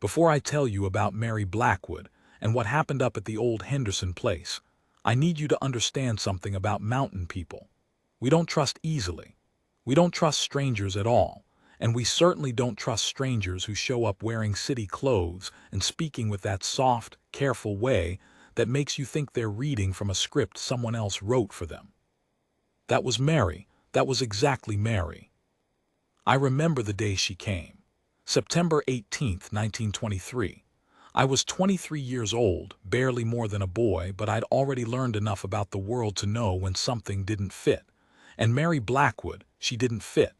Before I tell you about Mary Blackwood and what happened up at the old Henderson place, I need you to understand something about mountain people. We don't trust easily. We don't trust strangers at all, and we certainly don't trust strangers who show up wearing city clothes and speaking with that soft, careful way that makes you think they're reading from a script someone else wrote for them. That was Mary. That was exactly Mary. I remember the day she came. September 18th, 1923. I was 23 years old, barely more than a boy, but I'd already learned enough about the world to know when something didn't fit. And Mary Blackwood, she didn't fit.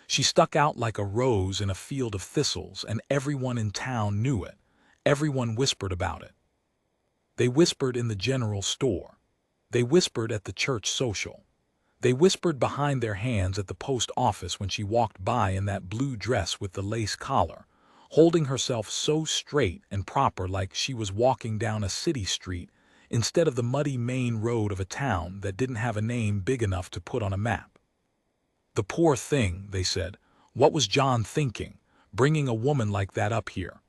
She stuck out like a rose in a field of thistles, and everyone in town knew it. Everyone whispered about it. They whispered in the general store. They whispered at the church social. They whispered behind their hands at the post office when she walked by in that blue dress with the lace collar, holding herself so straight and proper like she was walking down a city street instead of the muddy main road of a town that didn't have a name big enough to put on a map. The poor thing, they said. What was John thinking, bringing a woman like that up here?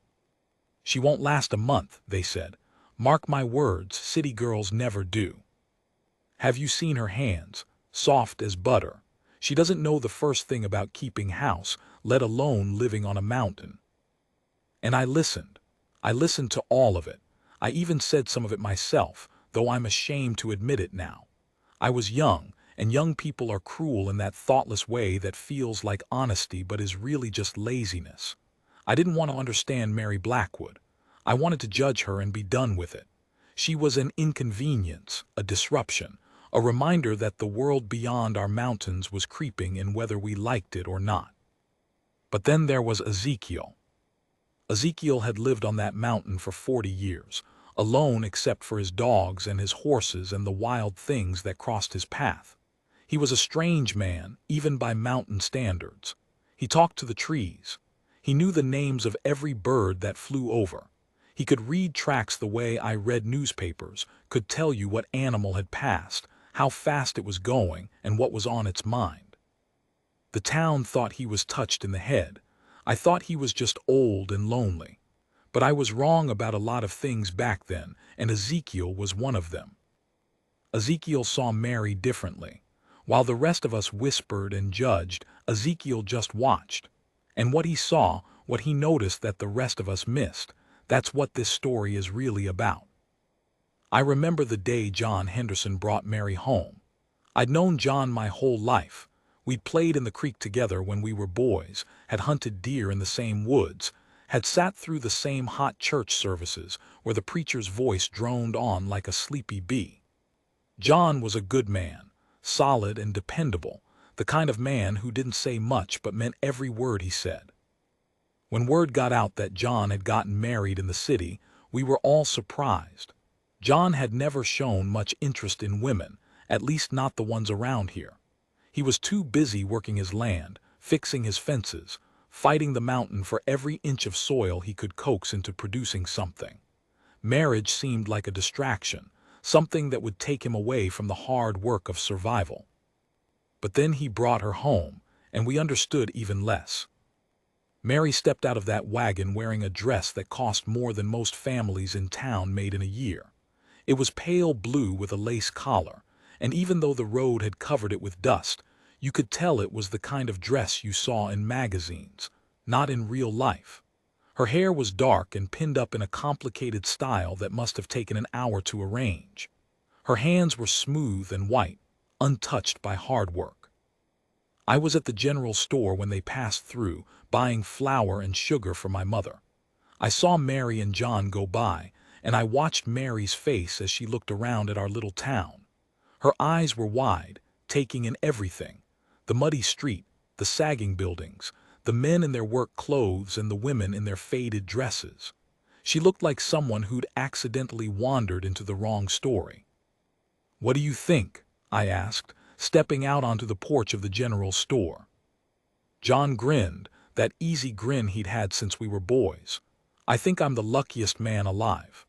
She won't last a month, they said. Mark my words, city girls never do. Have you seen her hands? Soft as butter. She doesn't know the first thing about keeping house, let alone living on a mountain. And I listened. I listened to all of it. I even said some of it myself, though I'm ashamed to admit it now. I was young, and young people are cruel in that thoughtless way that feels like honesty but is really just laziness. I didn't want to understand Mary Blackwood. I wanted to judge her and be done with it. She was an inconvenience, a disruption, a reminder that the world beyond our mountains was creeping in whether we liked it or not. But then there was Ezekiel. Ezekiel had lived on that mountain for 40 years, alone except for his dogs and his horses and the wild things that crossed his path. He was a strange man, even by mountain standards. He talked to the trees. He knew the names of every bird that flew over. He could read tracks the way I read newspapers, could tell you what animal had passed, how fast it was going, and what was on its mind. The town thought he was touched in the head. I thought he was just old and lonely. But I was wrong about a lot of things back then, and Ezekiel was one of them. Ezekiel saw Mary differently. While the rest of us whispered and judged, Ezekiel just watched. And what he saw, what he noticed that the rest of us missed, that's what this story is really about. I remember the day John Henderson brought Mary home. I'd known John my whole life. We'd played in the creek together when we were boys, had hunted deer in the same woods, had sat through the same hot church services where the preacher's voice droned on like a sleepy bee. John was a good man, solid and dependable, the kind of man who didn't say much but meant every word he said. When word got out that John had gotten married in the city, we were all surprised. John had never shown much interest in women, at least not the ones around here. He was too busy working his land, fixing his fences, fighting the mountain for every inch of soil he could coax into producing something. Marriage seemed like a distraction, something that would take him away from the hard work of survival. But then he brought her home, and we understood even less. Mary stepped out of that wagon wearing a dress that cost more than most families in town made in a year. It was pale blue with a lace collar, and even though the road had covered it with dust, you could tell it was the kind of dress you saw in magazines, not in real life. Her hair was dark and pinned up in a complicated style that must have taken an hour to arrange. Her hands were smooth and white, untouched by hard work. I was at the general store when they passed through, buying flour and sugar for my mother. I saw Mary and John go by, and I watched Mary's face as she looked around at our little town. Her eyes were wide, taking in everything: the muddy street, the sagging buildings, the men in their work clothes and the women in their faded dresses. She looked like someone who'd accidentally wandered into the wrong story. "What do you think?" I asked, stepping out onto the porch of the general store. John grinned, that easy grin he'd had since we were boys. "I think I'm the luckiest man alive."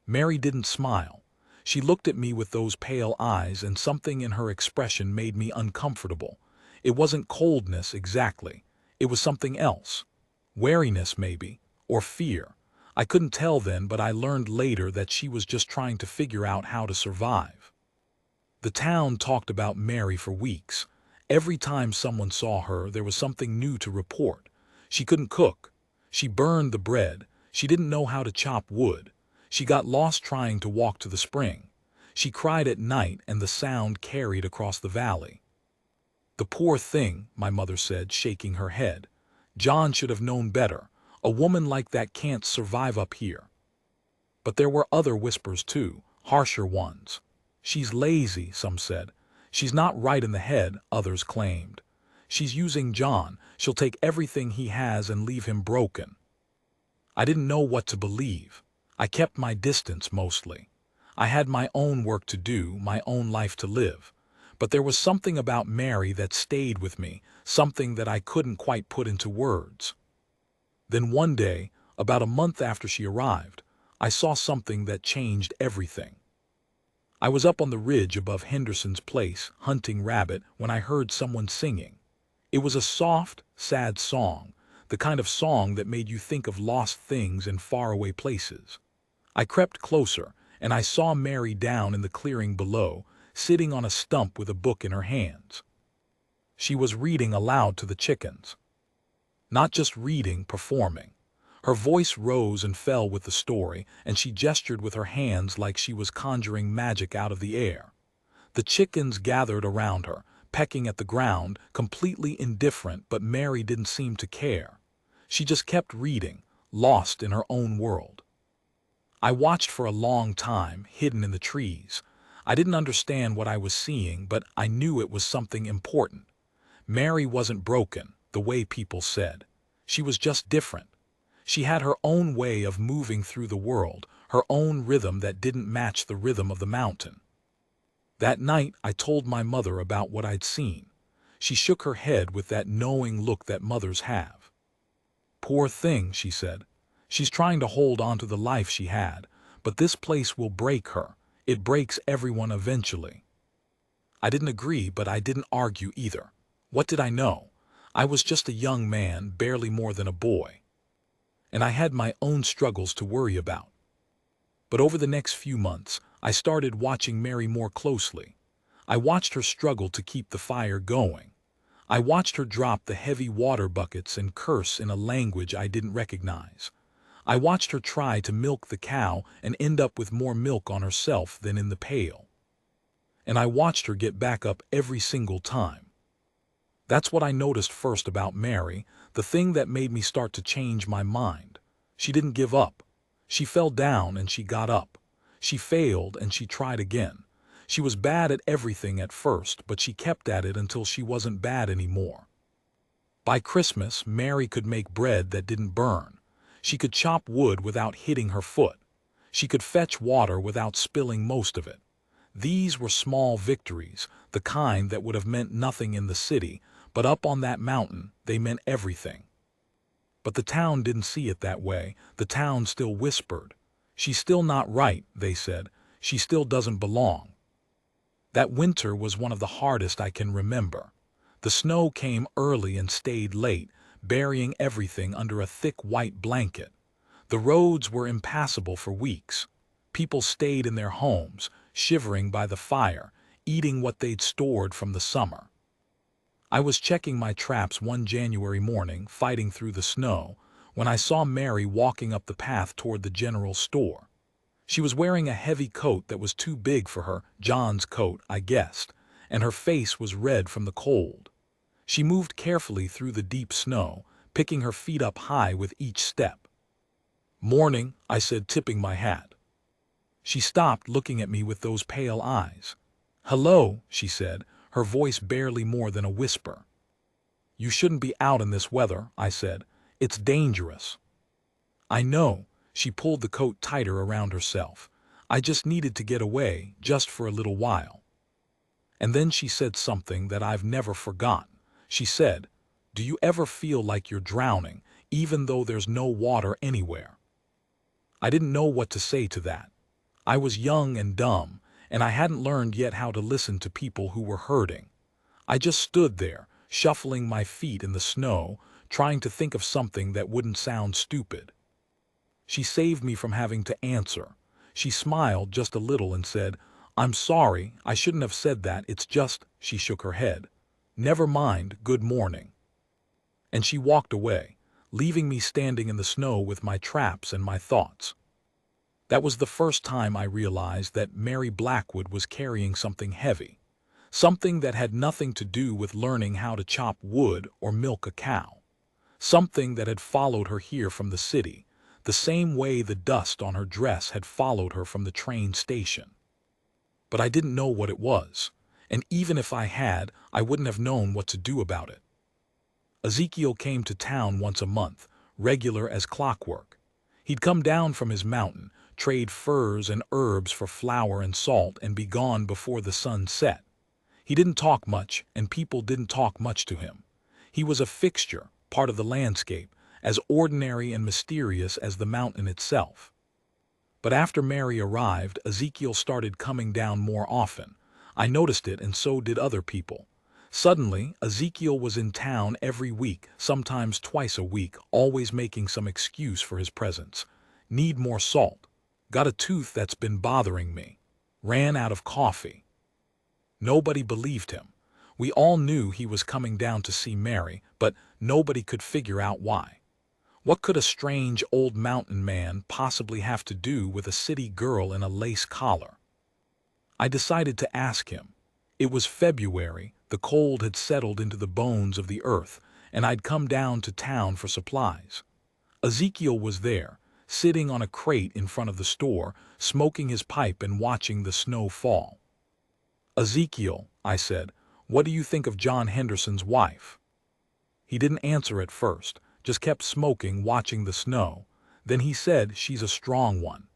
Mary didn't smile. She looked at me with those pale eyes, and something in her expression made me uncomfortable. It wasn't coldness exactly. It was something else. Wariness, maybe, or fear. I couldn't tell then, but I learned later that she was just trying to figure out how to survive. The town talked about Mary for weeks. Every time someone saw her, there was something new to report. She couldn't cook. She burned the bread. She didn't know how to chop wood. She got lost trying to walk to the spring. She cried at night, and the sound carried across the valley. "The poor thing," my mother said, shaking her head. "John should have known better. A woman like that can't survive up here." But there were other whispers too, harsher ones. "She's lazy," some said. "She's not right in the head," others claimed. "She's using John. She'll take everything he has and leave him broken." I didn't know what to believe. I kept my distance mostly. I had my own work to do, my own life to live. But there was something about Mary that stayed with me, something that I couldn't quite put into words. Then one day, about a month after she arrived, I saw something that changed everything. I was up on the ridge above Henderson's place, hunting rabbit, when I heard someone singing. It was a soft, sad song, the kind of song that made you think of lost things in faraway places. I crept closer, and I saw Mary down in the clearing below, sitting on a stump with a book in her hands. She was reading aloud to the chickens. Not just reading, performing. Her voice rose and fell with the story, and she gestured with her hands like she was conjuring magic out of the air. The chickens gathered around her, pecking at the ground, completely indifferent, but Mary didn't seem to care. She just kept reading, lost in her own world. I watched for a long time, hidden in the trees. I didn't understand what I was seeing, but I knew it was something important. Mary wasn't broken, the way people said. She was just different. She had her own way of moving through the world, her own rhythm that didn't match the rhythm of the mountain. That night, I told my mother about what I'd seen. She shook her head with that knowing look that mothers have. "Poor thing," she said. "She's trying to hold on to the life she had, but this place will break her. It breaks everyone eventually." I didn't agree, but I didn't argue either. What did I know? I was just a young man, barely more than a boy. And I had my own struggles to worry about. But over the next few months, I started watching Mary more closely. I watched her struggle to keep the fire going. I watched her drop the heavy water buckets and curse in a language I didn't recognize. I watched her try to milk the cow and end up with more milk on herself than in the pail. And I watched her get back up every single time. That's what I noticed first about Mary, the thing that made me start to change my mind. She didn't give up. She fell down and she got up. She failed and she tried again. She was bad at everything at first, but she kept at it until she wasn't bad anymore. By Christmas, Mary could make bread that didn't burn. She could chop wood without hitting her foot. She could fetch water without spilling most of it. These were small victories, the kind that would have meant nothing in the city, but up on that mountain, they meant everything. But the town didn't see it that way. The town still whispered. "She's still not right," they said. "She still doesn't belong." That winter was one of the hardest I can remember. The snow came early and stayed late, burying everything under a thick white blanket. The roads were impassable for weeks. People stayed in their homes, shivering by the fire, eating what they'd stored from the summer. I was checking my traps one January morning, fighting through the snow, when I saw Mary walking up the path toward the general store. She was wearing a heavy coat that was too big for her, John's coat, I guessed, and her face was red from the cold. She moved carefully through the deep snow, picking her feet up high with each step. "Morning," I said, tipping my hat. She stopped, looking at me with those pale eyes. "Hello," she said, her voice barely more than a whisper. "You shouldn't be out in this weather," I said. "It's dangerous." "I know." She pulled the coat tighter around herself. "I just needed to get away, just for a little while." And then she said something that I've never forgotten. She said, "Do you ever feel like you're drowning, even though there's no water anywhere?" I didn't know what to say to that. I was young and dumb, and I hadn't learned yet how to listen to people who were hurting. I just stood there, shuffling my feet in the snow, trying to think of something that wouldn't sound stupid. She saved me from having to answer. She smiled just a little and said, "I'm sorry, I shouldn't have said that, it's just," she shook her head. "Never mind, good morning." And she walked away, leaving me standing in the snow with my traps and my thoughts. That was the first time I realized that Mary Blackwood was carrying something heavy, something that had nothing to do with learning how to chop wood or milk a cow, something that had followed her here from the city, the same way the dust on her dress had followed her from the train station. But I didn't know what it was, and even if I had, I wouldn't have known what to do about it. Ezekiel came to town once a month, regular as clockwork. He'd come down from his mountain, trade furs and herbs for flour and salt, and be gone before the sun set. He didn't talk much, and people didn't talk much to him. He was a fixture, part of the landscape, as ordinary and mysterious as the mountain itself. But after Mary arrived, Ezekiel started coming down more often. I noticed it, and so did other people. Suddenly, Ezekiel was in town every week, sometimes twice a week, always making some excuse for his presence. Need more salt. Got a tooth that's been bothering me. Ran out of coffee. Nobody believed him. We all knew he was coming down to see Mary, but nobody could figure out why. What could a strange old mountain man possibly have to do with a city girl in a lace collar? I decided to ask him. It was February, the cold had settled into the bones of the earth, and I'd come down to town for supplies. Ezekiel was there, sitting on a crate in front of the store, smoking his pipe and watching the snow fall. "Ezekiel," I said, "what do you think of John Henderson's wife?" He didn't answer at first, just kept smoking, watching the snow. Then he said, "She's a strong one."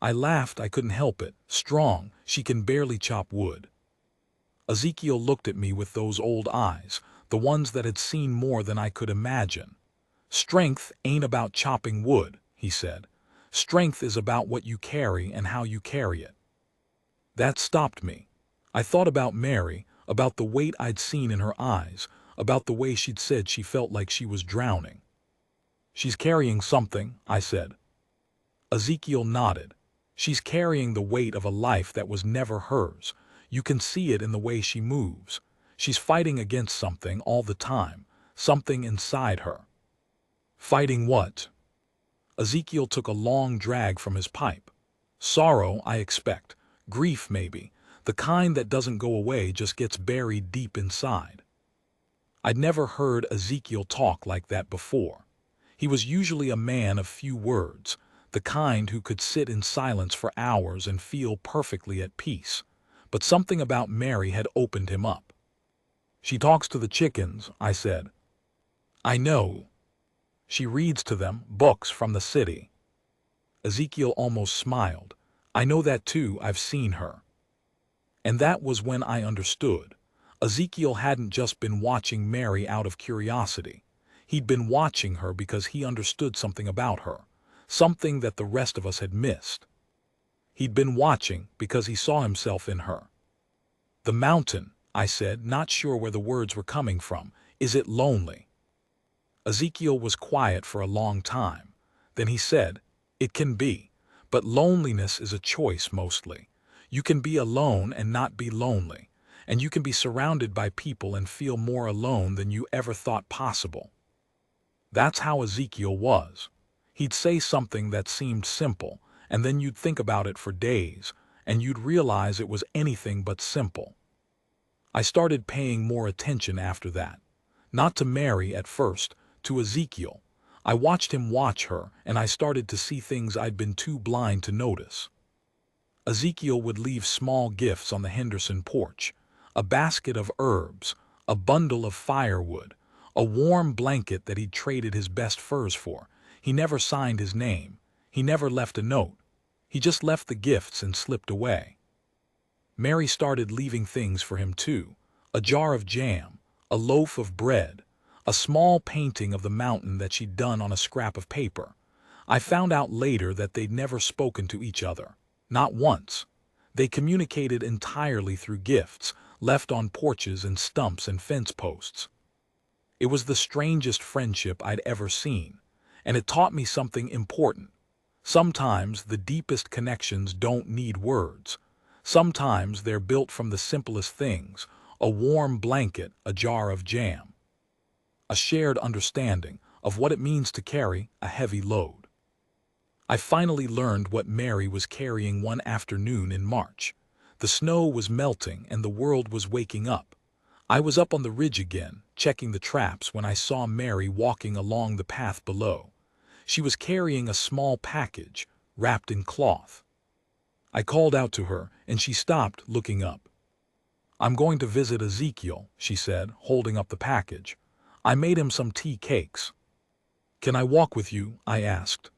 I laughed, I couldn't help it. Strong, she can barely chop wood. Ezekiel looked at me with those old eyes, the ones that had seen more than I could imagine. "Strength ain't about chopping wood," he said. "Strength is about what you carry and how you carry it." That stopped me. I thought about Mary, about the weight I'd seen in her eyes, about the way she'd said she felt like she was drowning. "She's carrying something," I said. Ezekiel nodded. "She's carrying the weight of a life that was never hers. You can see it in the way she moves. She's fighting against something all the time, something inside her." "Fighting what?" Ezekiel took a long drag from his pipe. "Sorrow, I expect. Grief, maybe. The kind that doesn't go away, just gets buried deep inside." I'd never heard Ezekiel talk like that before. He was usually a man of few words, the kind who could sit in silence for hours and feel perfectly at peace. But something about Mary had opened him up. "She talks to the chickens," I said. "I know. She reads to them, books from the city." Ezekiel almost smiled. "I know that too, I've seen her." And that was when I understood. Ezekiel hadn't just been watching Mary out of curiosity. He'd been watching her because he understood something about her, something that the rest of us had missed. He'd been watching because he saw himself in her. "The mountain," I said, not sure where the words were coming from. "Is it lonely?" Ezekiel was quiet for a long time. Then he said, "It can be, but loneliness is a choice mostly. You can be alone and not be lonely, and you can be surrounded by people and feel more alone than you ever thought possible." That's how Ezekiel was. He'd say something that seemed simple, and then you'd think about it for days, and you'd realize it was anything but simple. I started paying more attention after that. Not to Mary at first, to Ezekiel. I watched him watch her, and I started to see things I'd been too blind to notice. Ezekiel would leave small gifts on the Henderson porch, a basket of herbs, a bundle of firewood, a warm blanket that he'd traded his best furs for. He never signed his name. He never left a note. He just left the gifts and slipped away. Mary started leaving things for him too. A jar of jam, a loaf of bread, a small painting of the mountain that she'd done on a scrap of paper. I found out later that they'd never spoken to each other. Not once. They communicated entirely through gifts, left on porches and stumps and fence posts. It was the strangest friendship I'd ever seen, and it taught me something important. Sometimes the deepest connections don't need words. Sometimes they're built from the simplest things: a warm blanket, a jar of jam, a shared understanding of what it means to carry a heavy load. I finally learned what Mary was carrying one afternoon in March. The snow was melting and the world was waking up. I was up on the ridge again, checking the traps, when I saw Mary walking along the path below. She was carrying a small package, wrapped in cloth. I called out to her, and she stopped, looking up. "I'm going to visit Ezekiel," she said, holding up the package. "I made him some tea cakes." "Can I walk with you?" I asked.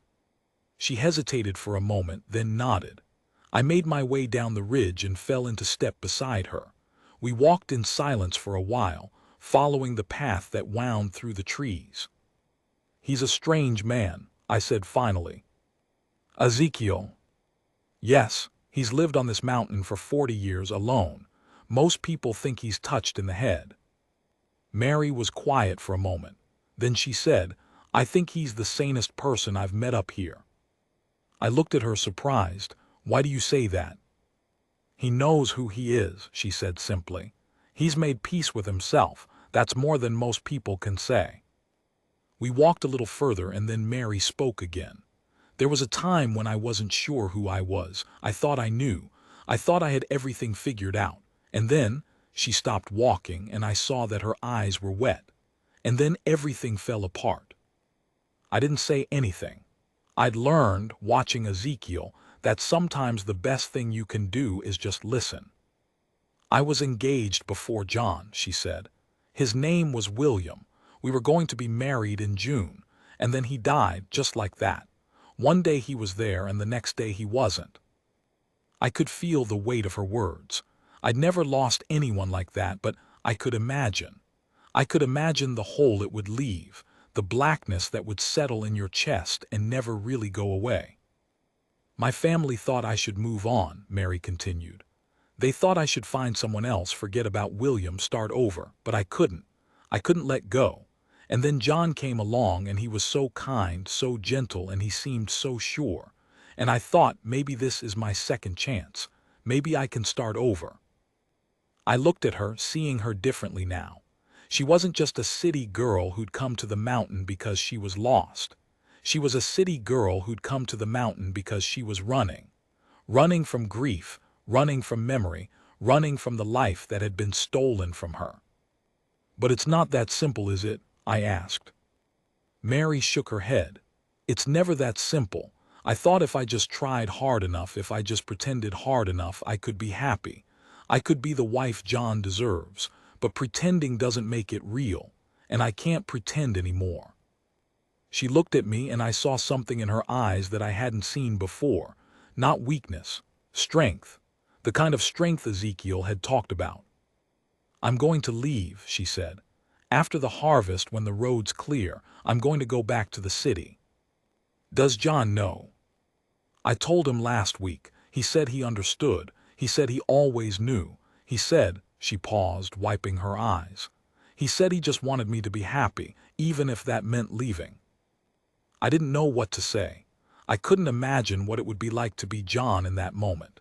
She hesitated for a moment, then nodded. I made my way down the ridge and fell into step beside her. We walked in silence for a while, following the path that wound through the trees. "He's a strange man," I said finally. "Ezekiel?" "Yes, he's lived on this mountain for 40 years alone. Most people think he's touched in the head." Mary was quiet for a moment. Then she said, "I think he's the sanest person I've met up here." I looked at her surprised. "Why do you say that?" "He knows who he is," she said simply. "He's made peace with himself. That's more than most people can say." We walked a little further, and then Mary spoke again. "There was a time when I wasn't sure who I was. I thought I knew. I thought I had everything figured out. And then," she stopped walking, and I saw that her eyes were wet. "And then everything fell apart." I didn't say anything. I'd learned, watching Ezekiel, that sometimes the best thing you can do is just listen. "I was engaged before John," she said. "His name was William. We were going to be married in June, and then he died just like that. One day he was there and the next day he wasn't." I could feel the weight of her words. I'd never lost anyone like that, but I could imagine. I could imagine the hole it would leave, the blackness that would settle in your chest and never really go away. "My family thought I should move on," Mary continued. "They thought I should find someone else, forget about William, start over, but I couldn't. I couldn't let go. And then John came along, and he was so kind, so gentle, and he seemed so sure. And I thought, maybe this is my second chance. Maybe I can start over." I looked at her, seeing her differently now. She wasn't just a city girl who'd come to the mountain because she was lost. She was a city girl who'd come to the mountain because she was running. Running from grief, running from memory, running from the life that had been stolen from her. "But it's not that simple, is it?" I asked. Mary shook her head. "It's never that simple. I thought if I just tried hard enough, if I just pretended hard enough, I could be happy. I could be the wife John deserves, but pretending doesn't make it real, and I can't pretend anymore." She looked at me, and I saw something in her eyes that I hadn't seen before. Not weakness, strength, the kind of strength Ezekiel had talked about. "I'm going to leave," she said. "After the harvest, when the road's clear, I'm going to go back to the city." "Does John know?" "I told him last week. He said he understood. He said he always knew. He said," she paused, wiping her eyes, "he said he just wanted me to be happy, even if that meant leaving." I didn't know what to say. I couldn't imagine what it would be like to be John in that moment.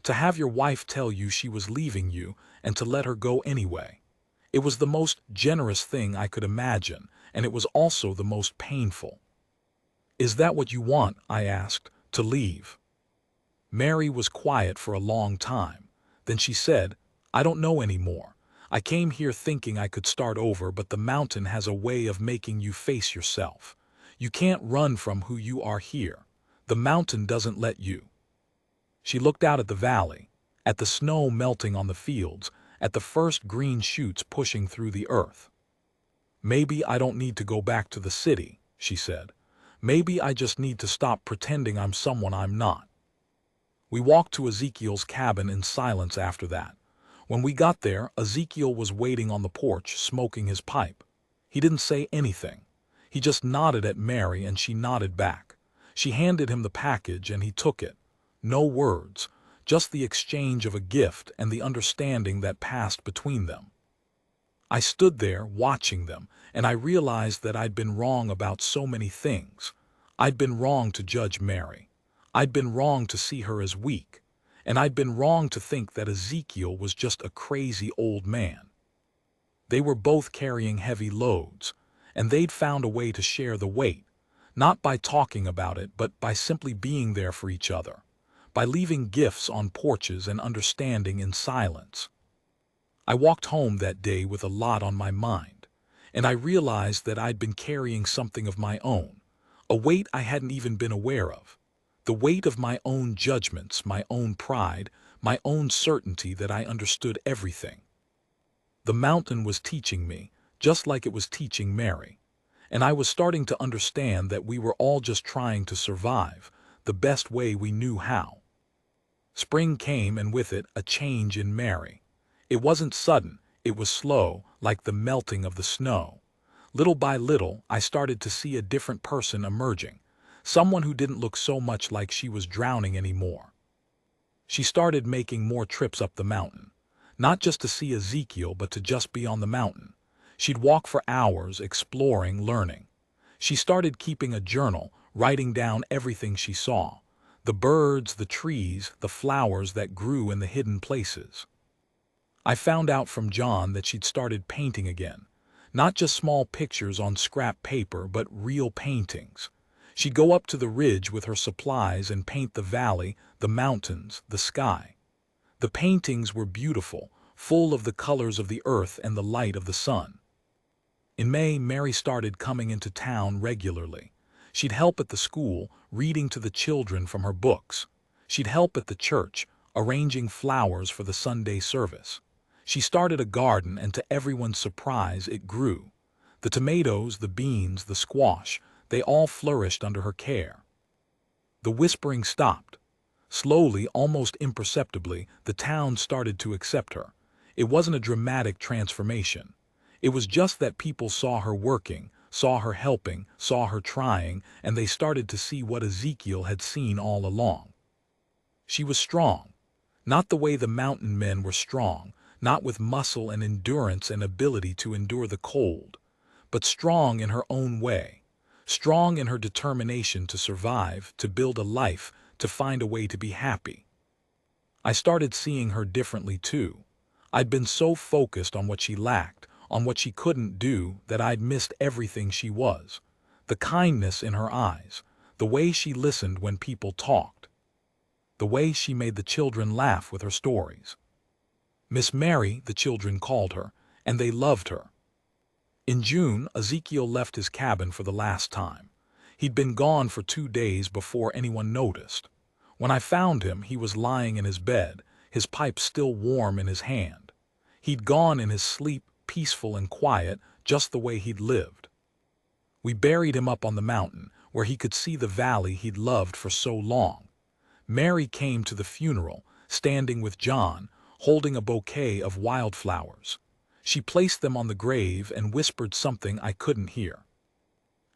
To have your wife tell you she was leaving you and to let her go anyway. It was the most generous thing I could imagine, and it was also the most painful. "Is that what you want?" I asked, "to leave?" Mary was quiet for a long time. Then she said, "I don't know anymore. I came here thinking I could start over, but the mountain has a way of making you face yourself. You can't run from who you are here. The mountain doesn't let you." She looked out at the valley, at the snow melting on the fields, at the first green shoots pushing through the earth. "Maybe I don't need to go back to the city," she said. "Maybe I just need to stop pretending I'm someone I'm not." We walked to Ezekiel's cabin in silence after that. When we got there, Ezekiel was waiting on the porch, smoking his pipe. He didn't say anything. He just nodded at Mary, and she nodded back. She handed him the package, and he took it. No words, just the exchange of a gift and the understanding that passed between them. I stood there, watching them, and I realized that I'd been wrong about so many things. I'd been wrong to judge Mary. I'd been wrong to see her as weak, and I'd been wrong to think that Ezekiel was just a crazy old man. They were both carrying heavy loads, and they'd found a way to share the weight, not by talking about it, but by simply being there for each other, by leaving gifts on porches and understanding in silence. I walked home that day with a lot on my mind, and I realized that I'd been carrying something of my own, a weight I hadn't even been aware of, the weight of my own judgments, my own pride, my own certainty that I understood everything. The mountain was teaching me, just like it was teaching Mary, and I was starting to understand that we were all just trying to survive, the best way we knew how. Spring came, and with it a change in Mary. It wasn't sudden, it was slow, like the melting of the snow. Little by little, I started to see a different person emerging, someone who didn't look so much like she was drowning anymore. She started making more trips up the mountain, not just to see Ezekiel, but to just be on the mountain. She'd walk for hours, exploring, learning. She started keeping a journal, writing down everything she saw, the birds, the trees, the flowers that grew in the hidden places. I found out from John that she'd started painting again, not just small pictures on scrap paper, but real paintings. She'd go up to the ridge with her supplies and paint the valley, the mountains, the sky. The paintings were beautiful, full of the colors of the earth and the light of the sun. In May, Mary started coming into town regularly. She'd help at the school, reading to the children from her books. She'd help at the church, arranging flowers for the Sunday service. She started a garden, and to everyone's surprise, it grew. The tomatoes, the beans, the squash, they all flourished under her care. The whispering stopped. Slowly, almost imperceptibly, the town started to accept her. It wasn't a dramatic transformation. It was just that people saw her working, saw her helping, saw her trying, and they started to see what Ezekiel had seen all along. She was strong. Not the way the mountain men were strong, not with muscle and endurance and ability to endure the cold, but strong in her own way, strong in her determination to survive, to build a life, to find a way to be happy. I started seeing her differently too. I'd been so focused on what she lacked, on what she couldn't do, that I'd missed everything she was. The kindness in her eyes, the way she listened when people talked, the way she made the children laugh with her stories. Miss Mary, the children called her, and they loved her. In June, Ezekiel left his cabin for the last time. He'd been gone for 2 days before anyone noticed. When I found him, he was lying in his bed, his pipe still warm in his hand. He'd gone in his sleep, peaceful and quiet, just the way he'd lived. We buried him up on the mountain, where he could see the valley he'd loved for so long. Mary came to the funeral, standing with John, holding a bouquet of wildflowers. She placed them on the grave and whispered something I couldn't hear.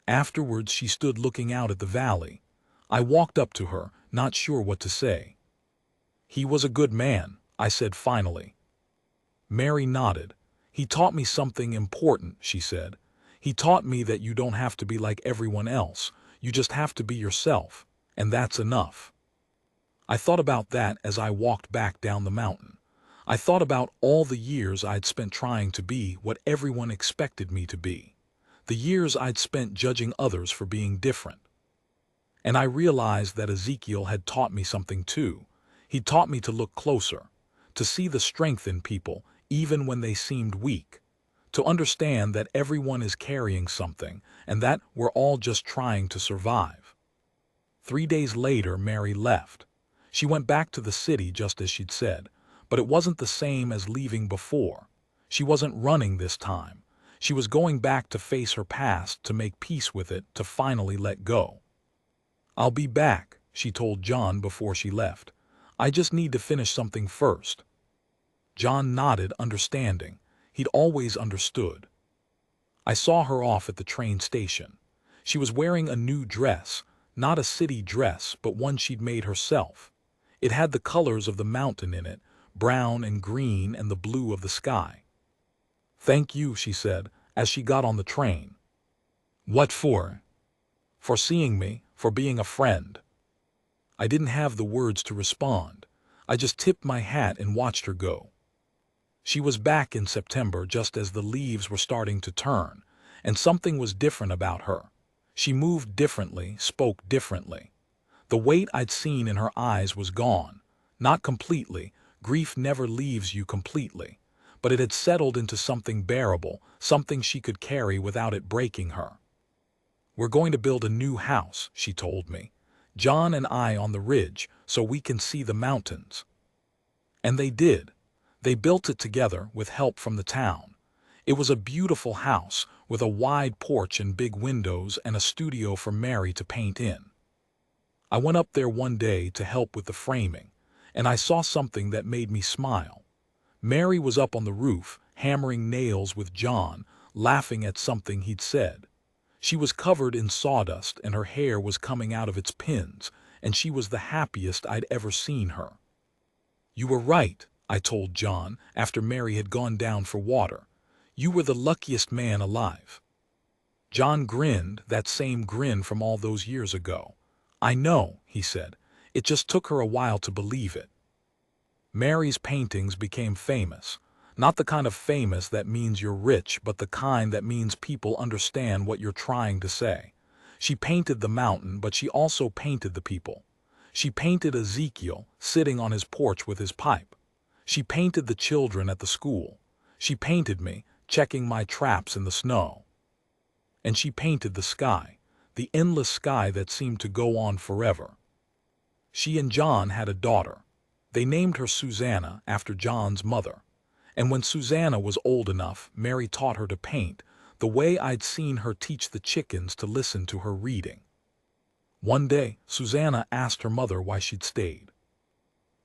Afterwards, she stood looking out at the valley. I walked up to her, not sure what to say. "He was a good man," I said finally. Mary nodded. "He taught me something important," she said. "He taught me that you don't have to be like everyone else. You just have to be yourself, and that's enough." I thought about that as I walked back down the mountain. I thought about all the years I'd spent trying to be what everyone expected me to be. The years I'd spent judging others for being different. And I realized that Ezekiel had taught me something too. He taught me to look closer, to see the strength in people, even when they seemed weak, to understand that everyone is carrying something, and that we're all just trying to survive. 3 days later, Mary left. She went back to the city just as she'd said, but it wasn't the same as leaving before. She wasn't running this time. She was going back to face her past, to make peace with it, to finally let go. "I'll be back," she told John before she left. "I just need to finish something first." John nodded, understanding. He'd always understood. I saw her off at the train station. She was wearing a new dress, not a city dress, but one she'd made herself. It had the colors of the mountain in it, brown and green and the blue of the sky. "Thank you," she said, as she got on the train. "What for?" "For seeing me, for being a friend." I didn't have the words to respond. I just tipped my hat and watched her go. She was back in September just as the leaves were starting to turn, and something was different about her. She moved differently, spoke differently. The weight I'd seen in her eyes was gone. Not completely, grief never leaves you completely, but it had settled into something bearable, something she could carry without it breaking her. "We're going to build a new house," she told me. "John and I on the ridge, so we can see the mountains." And they did. They built it together with help from the town. It was a beautiful house with a wide porch and big windows and a studio for Mary to paint in. I went up there one day to help with the framing, and I saw something that made me smile. Mary was up on the roof, hammering nails with John, laughing at something he'd said. She was covered in sawdust and her hair was coming out of its pins, and she was the happiest I'd ever seen her. "You were right," I told John after Mary had gone down for water. "You were the luckiest man alive." John grinned, that same grin from all those years ago. "I know," he said. "It just took her a while to believe it." Mary's paintings became famous. Not the kind of famous that means you're rich, but the kind that means people understand what you're trying to say. She painted the mountain, but she also painted the people. She painted Ezekiel sitting on his porch with his pipe. She painted the children at the school. She painted me, checking my traps in the snow. And she painted the sky, the endless sky that seemed to go on forever. She and John had a daughter. They named her Susanna after John's mother. And when Susanna was old enough, Mary taught her to paint, the way I'd seen her teach the chickens to listen to her reading. One day, Susanna asked her mother why she'd stayed.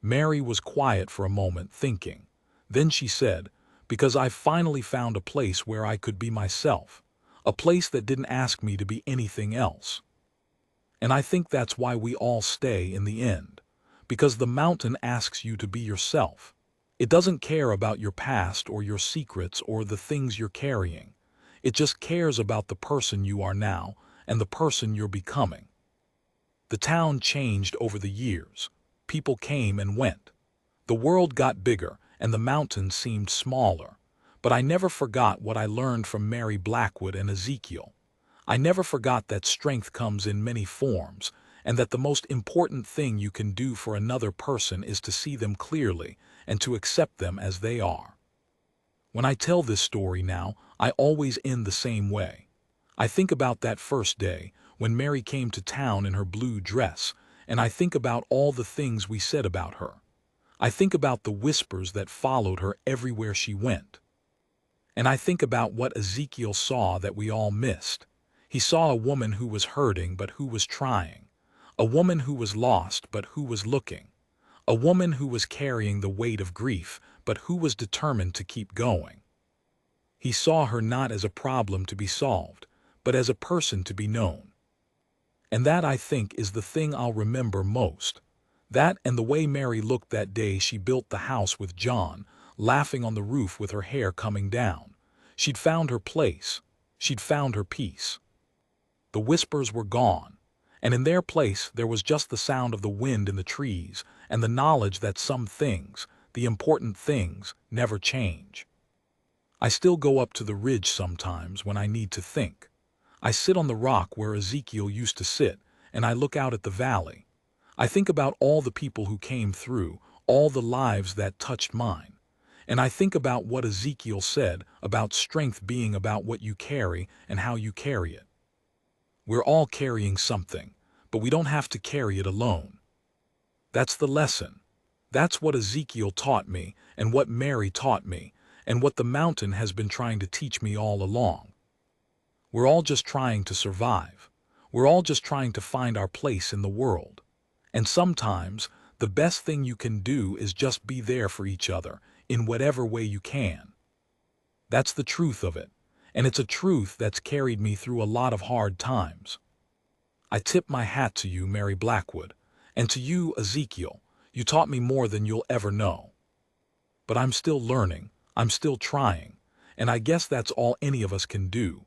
Mary was quiet for a moment, thinking. Then she said, "Because I finally found a place where I could be myself, a place that didn't ask me to be anything else." And I think that's why we all stay in the end. Because the mountain asks you to be yourself. It doesn't care about your past or your secrets or the things you're carrying. It just cares about the person you are now and the person you're becoming. The town changed over the years. People came and went. The world got bigger and the mountains seemed smaller. But I never forgot what I learned from Mary Blackwood and Ezekiel. I never forgot that strength comes in many forms, and that the most important thing you can do for another person is to see them clearly and to accept them as they are. When I tell this story now, I always end the same way. I think about that first day, when Mary came to town in her blue dress, and I think about all the things we said about her. I think about the whispers that followed her everywhere she went. And I think about what Ezekiel saw that we all missed. He saw a woman who was hurting but who was trying. A woman who was lost but who was looking. A woman who was carrying the weight of grief but who was determined to keep going. He saw her not as a problem to be solved, but as a person to be known. And that, I think, is the thing I'll remember most. That and the way Mary looked that day she built the house with John, laughing on the roof with her hair coming down. She'd found her place. She'd found her peace. The whispers were gone, and in their place there was just the sound of the wind in the trees and the knowledge that some things, the important things, never change. I still go up to the ridge sometimes when I need to think. I sit on the rock where Ezekiel used to sit, and I look out at the valley. I think about all the people who came through, all the lives that touched mine. And I think about what Ezekiel said about strength being about what you carry and how you carry it. We're all carrying something, but we don't have to carry it alone. That's the lesson. That's what Ezekiel taught me, and what Mary taught me, and what the mountain has been trying to teach me all along. We're all just trying to survive. We're all just trying to find our place in the world. And sometimes, the best thing you can do is just be there for each other, in whatever way you can. That's the truth of it, and it's a truth that's carried me through a lot of hard times. I tip my hat to you, Mary Blackwood, and to you, Ezekiel. You taught me more than you'll ever know. But I'm still learning, I'm still trying, and I guess that's all any of us can do.